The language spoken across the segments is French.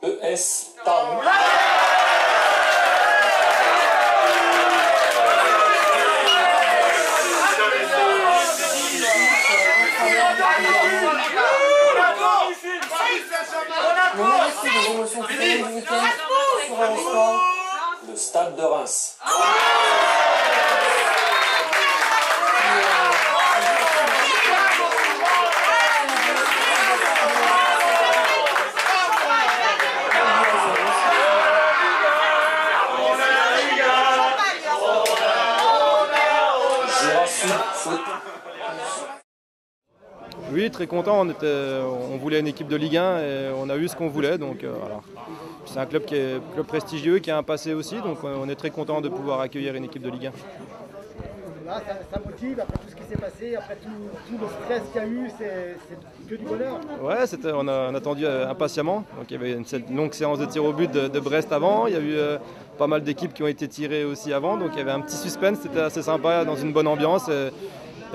ES Town. Le Stade de Reims. Oui, très content. On voulait une équipe de Ligue 1 et on a eu ce qu'on voulait. Donc, voilà. C'est un club qui est club prestigieux, qui a un passé aussi. Donc on est très content de pouvoir accueillir une équipe de Ligue 1. Là, ça motive après tout ce qui s'est passé, après tout le stress qu'il y a eu, c'est que du bonheur. Ouais, on a attendu impatiemment. Donc, il y avait une longue séance de tir au but de Brest avant. Il y a eu pas mal d'équipes qui ont été tirées aussi avant. Donc il y avait un petit suspense, c'était assez sympa, dans une bonne ambiance.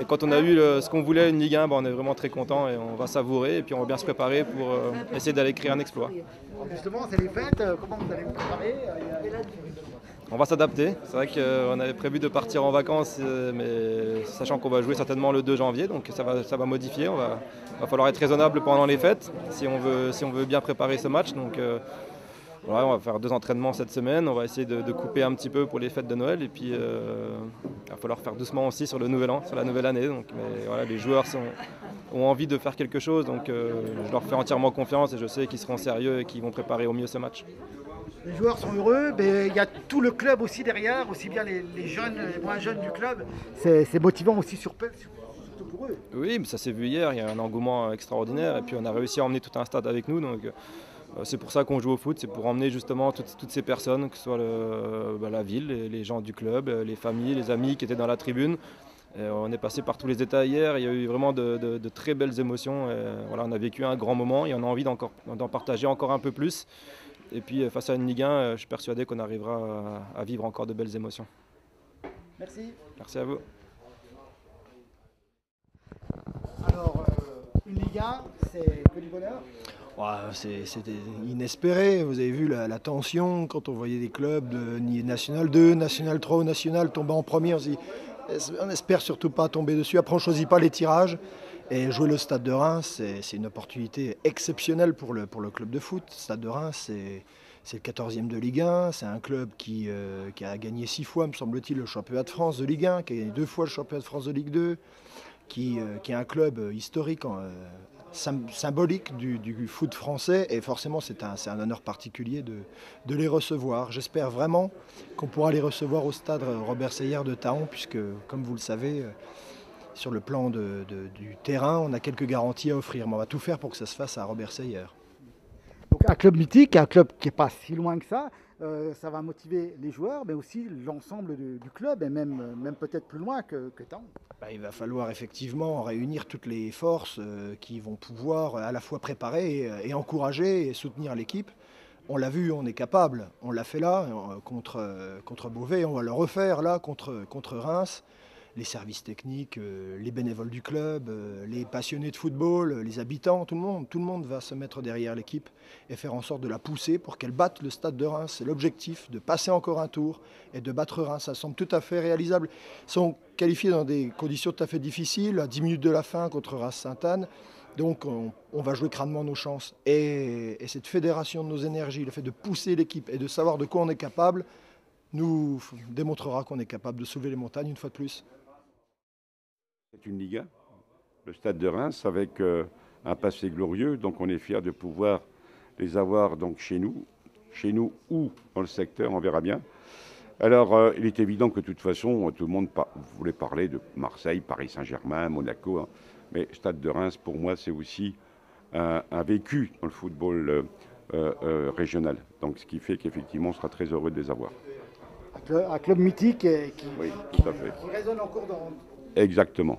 Et quand on a eu ce qu'on voulait, une Ligue 1, on est vraiment très content et on va savourer. Et puis on va bien se préparer pour essayer d'aller créer un exploit. Justement, c'est les fêtes, comment vous allez vous préparer? On va s'adapter. C'est vrai qu'on avait prévu de partir en vacances, mais sachant qu'on va jouer certainement le 2 janvier, donc ça va modifier. Va falloir être raisonnable pendant les fêtes si on veut bien préparer ce match. Donc, voilà, on va faire 2 entraînements cette semaine. On va essayer de couper un petit peu pour les fêtes de Noël. Et puis, il va falloir faire doucement aussi sur le nouvel an, sur la nouvelle année. Donc, mais voilà, les joueurs ont envie de faire quelque chose. Donc, je leur fais entièrement confiance et je sais qu'ils seront sérieux et qu'ils vont préparer au mieux ce match. Les joueurs sont heureux, mais il y a tout le club aussi derrière, aussi bien les jeunes, les moins jeunes du club. C'est motivant aussi surtout pour eux. Oui, mais ça s'est vu hier, il y a un engouement extraordinaire et puis on a réussi à emmener tout un stade avec nous. Donc c'est pour ça qu'on joue au foot, c'est pour emmener justement toutes ces personnes, que ce soit la ville, les gens du club, les familles, les amis qui étaient dans la tribune. Et on est passé par tous les états hier, il y a eu vraiment de très belles émotions. Et voilà, on a vécu un grand moment et on a envie d'en partager encore un peu plus. Et puis face à une Ligue 1, je suis persuadé qu'on arrivera à vivre encore de belles émotions. Merci. Merci à vous. Alors, une Ligue 1, c'est que du bonheur? C'était inespéré. Vous avez vu la tension quand on voyait des clubs de National 2, National 3 ou National tomber en premier. On espère surtout pas tomber dessus. Après, on ne choisit pas les tirages. Et jouer le Stade de Reims, c'est une opportunité exceptionnelle pour le club de foot. Le Stade de Reims, c'est le 14e de Ligue 1. C'est un club qui a gagné 6 fois, me semble-t-il, le championnat de France de Ligue 1, qui a gagné 2 fois le championnat de France de Ligue 2, qui est un club historique, symbolique du foot français. Et forcément, c'est un honneur particulier de les recevoir. J'espère vraiment qu'on pourra les recevoir au stade Robert Seyer de Thaon, puisque, comme vous le savez, sur le plan du terrain, on a quelques garanties à offrir. Mais on va tout faire pour que ça se fasse à Robert Seyer. Donc un club mythique, un club qui n'est pas si loin que ça. Ça va motiver les joueurs, mais aussi l'ensemble du club, et même peut-être plus loin que Thaon. Il va falloir effectivement réunir toutes les forces qui vont pouvoir à la fois préparer et encourager et soutenir l'équipe. On l'a vu, on est capable. On l'a fait là contre Beauvais, on va le refaire là contre Reims. Les services techniques, les bénévoles du club, les passionnés de football, les habitants, tout le monde va se mettre derrière l'équipe et faire en sorte de la pousser pour qu'elle batte le Stade de Reims. C'est l'objectif, de passer encore un tour et de battre Reims. Ça semble tout à fait réalisable. Ils sont qualifiés dans des conditions tout à fait difficiles, à 10 minutes de la fin contre Reims-Sainte-Anne. Donc on va jouer crânement nos chances. Et cette fédération de nos énergies, le fait de pousser l'équipe et de savoir de quoi on est capable, nous démontrera qu'on est capable de soulever les montagnes une fois de plus. C'est une Ligue 1, le Stade de Reims, avec un passé glorieux. Donc on est fiers de pouvoir les avoir donc chez nous ou dans le secteur, on verra bien. Alors il est évident que de toute façon, tout le monde voulait parler de Marseille, Paris Saint-Germain, Monaco. Hein. Mais Stade de Reims, pour moi, c'est aussi un vécu dans le football régional. Donc ce qui fait qu'effectivement, on sera très heureux de les avoir. Un club mythique tout à fait. Qui résonne encore dans... Exactement.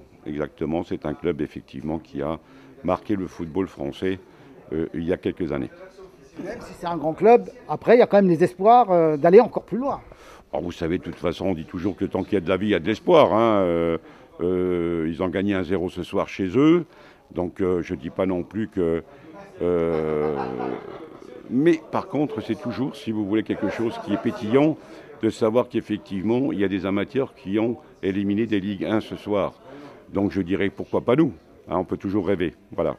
C'est un club effectivement qui a marqué le football français il y a quelques années. Même si c'est un grand club, après il y a quand même les espoirs d'aller encore plus loin. Alors vous savez, de toute façon, on dit toujours que tant qu'il y a de la vie, il y a de l'espoir. Hein. Ils ont gagné 1-0 ce soir chez eux. Donc je ne dis pas non plus que Mais par contre, c'est toujours, si vous voulez, quelque chose qui est pétillant, de savoir qu'effectivement, il y a des amateurs qui ont éliminé des Ligue 1 ce soir. Donc je dirais, pourquoi pas nous, hein, on peut toujours rêver. Voilà.